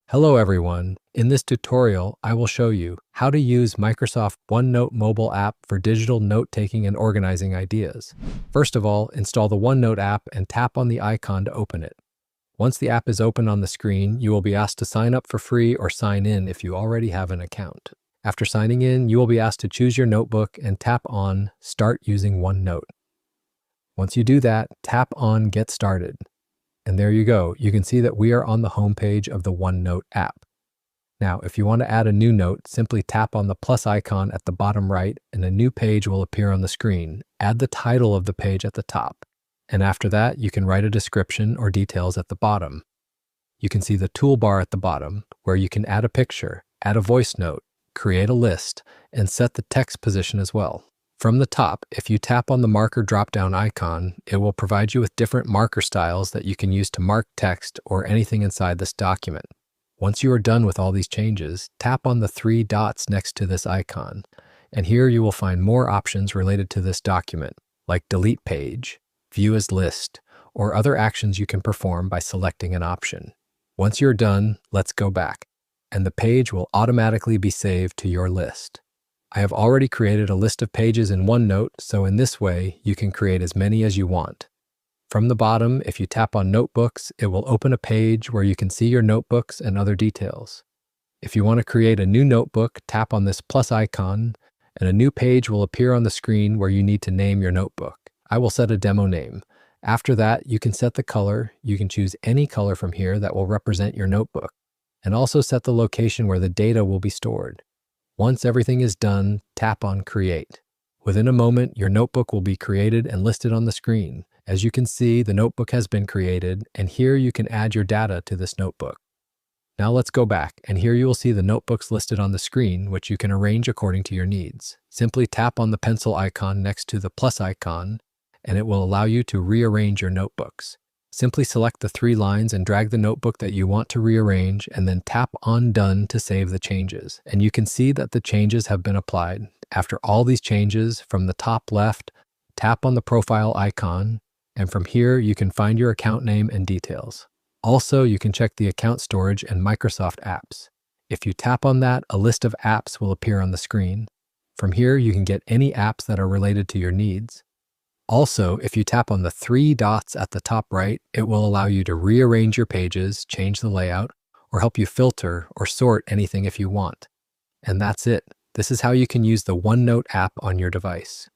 Hello everyone. In this tutorial, I will show you how to use Microsoft OneNote mobile app for digital note-taking and organizing ideas. First of all, install the OneNote app and tap on the icon to open it. Once the app is open on the screen, you will be asked to sign up for free or sign in if you already have an account. After signing in, you will be asked to choose your notebook and tap on Start using OneNote. Once you do that, tap on Get Started. And there you go. You can see that we are on the home page of the OneNote app. Now, if you want to add a new note, simply tap on the plus icon at the bottom right and a new page will appear on the screen. Add the title of the page at the top. And after that, you can write a description or details at the bottom. You can see the toolbar at the bottom where you can add a picture, add a voice note, create a list, and set the text position as well. From the top, if you tap on the marker drop-down icon, it will provide you with different marker styles that you can use to mark text or anything inside this document. Once you are done with all these changes, tap on the three dots next to this icon, and here you will find more options related to this document, like delete page, view as list, or other actions you can perform by selecting an option. Once you're done, let's go back, and the page will automatically be saved to your list. I have already created a list of pages in OneNote, so in this way, you can create as many as you want. From the bottom, if you tap on Notebooks, it will open a page where you can see your notebooks and other details. If you want to create a new notebook, tap on this plus icon, and a new page will appear on the screen where you need to name your notebook. I will set a demo name. After that, you can set the color. You can choose any color from here that will represent your notebook, and also set the location where the data will be stored. Once everything is done, tap on Create. Within a moment, your notebook will be created and listed on the screen. As you can see, the notebook has been created, and here you can add your data to this notebook. Now let's go back, and here you will see the notebooks listed on the screen, which you can arrange according to your needs. Simply tap on the pencil icon next to the plus icon, and it will allow you to rearrange your notebooks. Simply select the three lines and drag the notebook that you want to rearrange and then tap on Done to save the changes. And you can see that the changes have been applied. After all these changes, from the top left, tap on the profile icon, and from here you can find your account name and details. Also, you can check the account storage and Microsoft apps. If you tap on that, a list of apps will appear on the screen. From here, you can get any apps that are related to your needs. Also, if you tap on the three dots at the top right, it will allow you to rearrange your pages, change the layout, or help you filter or sort anything if you want. And that's it. This is how you can use the OneNote app on your device.